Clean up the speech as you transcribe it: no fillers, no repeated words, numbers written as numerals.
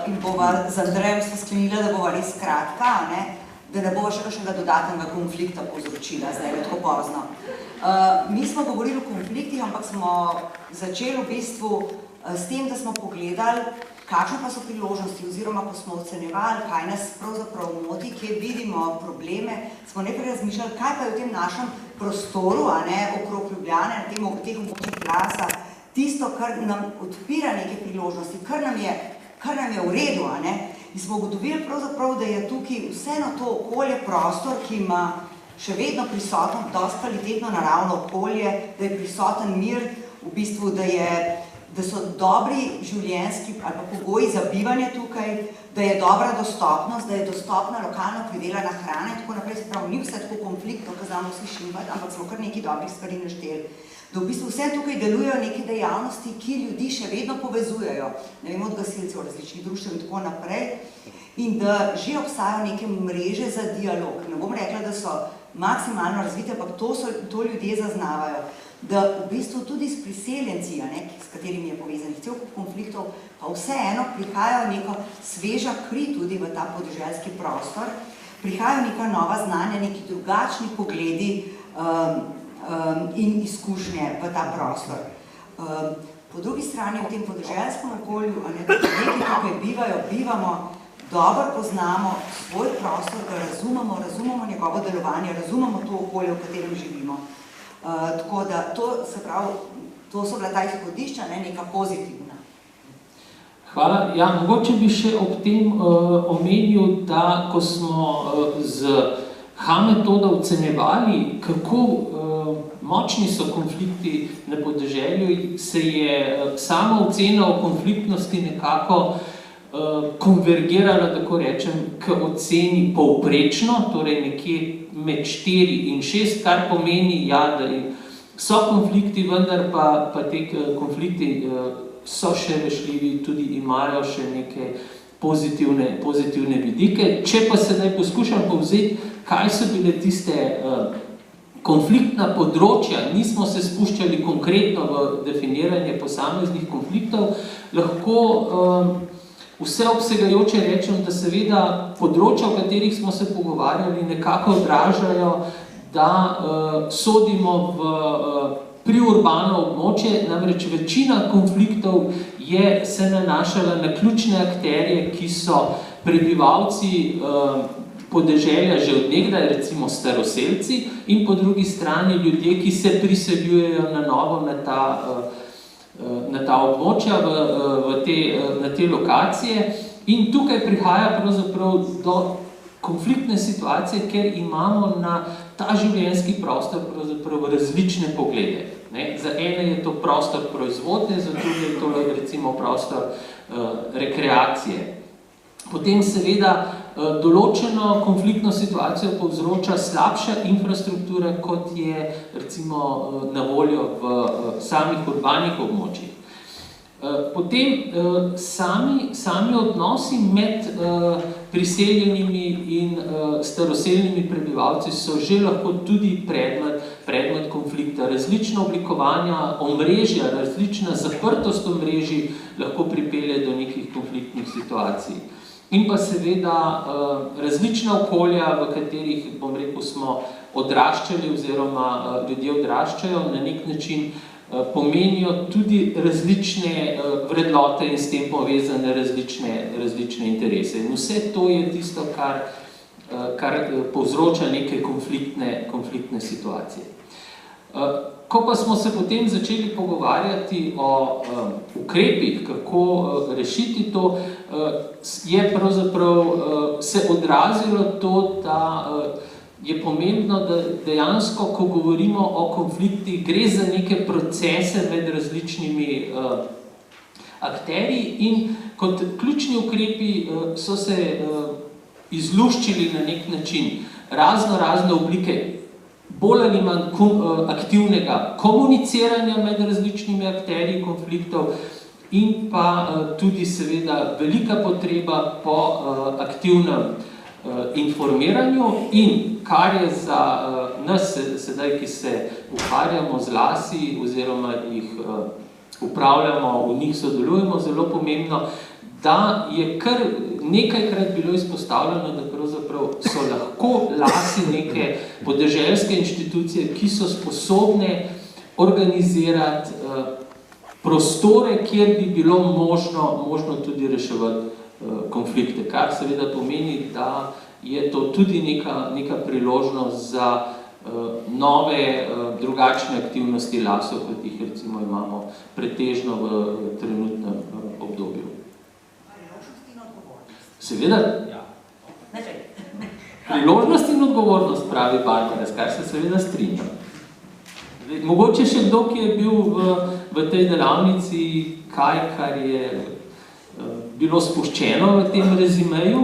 in bova z Andrejem sva sklenila, da bova res kratka, da ne bova še kakšnega dodatnega konflikta povzročila, zdaj je tako pozno. Mi smo govorili o konfliktih, ampak smo začeli v bistvu s tem, da smo pogledali, kakšne pa so priložnosti, oziroma ko smo ocenjevali, kaj nas pravzaprav moti, kje vidimo probleme, smo najprej razmišljali, kaj pa je v tem našem prostoru, okrog Ljubljane, na teh območjih Krasa, tisto, kar nam odpira neke priložnosti, kar nam je v redu, in smo ugotovili pravzaprav, da je tukaj vseeno to okolje, prostor, ki ima še vedno prisotno dosti kvalitetno naravno okolje, da je prisoten mir, v bistvu, da so dobri življenjski ali pa pogoji za bivanje tukaj, da je dobra dostopnost, da je dostopna lokalno pridelana hrana in tako naprej, se pravi, ni vse tako konfliktno, ko znamo vsi šimati, ampak smo kar nekaj dobrih stvari našteli. Da v bistvu vse tukaj delujejo neke dejavnosti, ki ljudi še vedno povezujejo, ne vem, od gasilcev, različnih društev in tako naprej, in da že obstajajo neke mreže za dialog. Ne bom rekla, da so maksimalno razvite, ampak to ljudje zaznavajo. Da v bistvu tudi s priseljenci, s katerimi je povezanih cel kup konfliktov, pa vseeno prihajajo neka sveža kri tudi v ta podeželski prostor, prihajajo neka nova znanja, neki drugačni pogledi in izkušnje v ta prostor. Po drugi strani v tem podeželskem okolju, ljudje, ki tukaj bivamo, dobro poznamo svoj prostor, ga razumemo njegovo delovanje, razumemo to okolje, v katerem živimo. Tako da to so bila ta izhodišča, neka pozitivna. Hvala. Ja, mogoče bi še ob tem omenil, da ko smo z H-metodo ocenjevali, kako močni so konflikti na podeželju, se je sama ocena o konfliktnosti nekako konvergirala, tako rečem, k oceni povprečno, torej nekje med 4 in 6, kar pomeni, ja, da so konflikti, vendar pa te konflikti so še rešljivi, tudi imajo še neke pozitivne vidike. Če pa sedaj poskušam povzeti, kaj so bile tiste konfliktna področja, nismo se spuščali konkretno v definiranje posameznih konfliktov, lahko vseobsegajoče rečem, da seveda področja, o katerih smo se pogovarjali, nekako odražajo, da sodimo v priurbano območje, namreč večina konfliktov se nanašala na ključne akterje, ki so prebivalci podeželja že od nekdaj, recimo staroselci, in po drugi strani ljudje, ki se priseljujejo na novo na ta območja, na te lokacije. In tukaj prihaja pravzaprav do konfliktne situacije, ker imamo na ta življenjski prostor pravzaprav različne poglede. Za ene je to prostor proizvodnje, za druge je to recimo prostor rekreacije. Potem seveda določeno konfliktno situacijo povzroča slabša infrastruktura, kot je recimo na voljo v samih urbanih območjih. Potem sami odnosi med priseljenimi in staroselnimi prebivalci so že lahko tudi predmet konflikta. Različna oblikovanja omrežja, različna zaprtost omrežij lahko pripelje do nekih konfliktnih situacij. In pa seveda različna okolja, v katerih, bom rekel, smo odraščali oziroma ljudje odraščajo, na nek način pomenijo tudi različne vrednote in s tem povezane različne interese. In vse to je tisto, kar povzroča neke konfliktne situacije. Ko pa smo se potem začeli pogovarjati o ukrepih, kako rešiti to, je pravzaprav se odrazilo to, da je pomembno, da dejansko, ko govorimo o konfliktih, gre za neke procese med različnimi akterji in kot ključni ukrepi so se izluščili na nek način razne oblike bolj ali manj aktivnega komuniciranja med različnimi akterji konfliktov in pa tudi seveda velika potreba po aktivnem informiranju in kar je za nas sedaj, ki se ukvarjamo z lasi oziroma jih upravljamo, v njih sodelujemo, zelo pomembno, da je kar nekajkrat bilo izpostavljeno, da pravzaprav so lahko lasi neke podeželske inštitucije, ki so sposobne organizirati prostore, kjer bi bilo možno tudi reševati konflikte, kar seveda pomeni, da je to tudi neka priložnost za nove, drugačne aktivnosti lasov, kot jih recimo imamo pretežno v trenutnem obdobju. Priložnost in odgovornost. Seveda, priložnost in odgovornost, pravi Barbara, s kar se seveda strinjam. Mogoče še kdo, ki je bil v tej delavnici, kar je bilo spuščeno v tem rezimeju,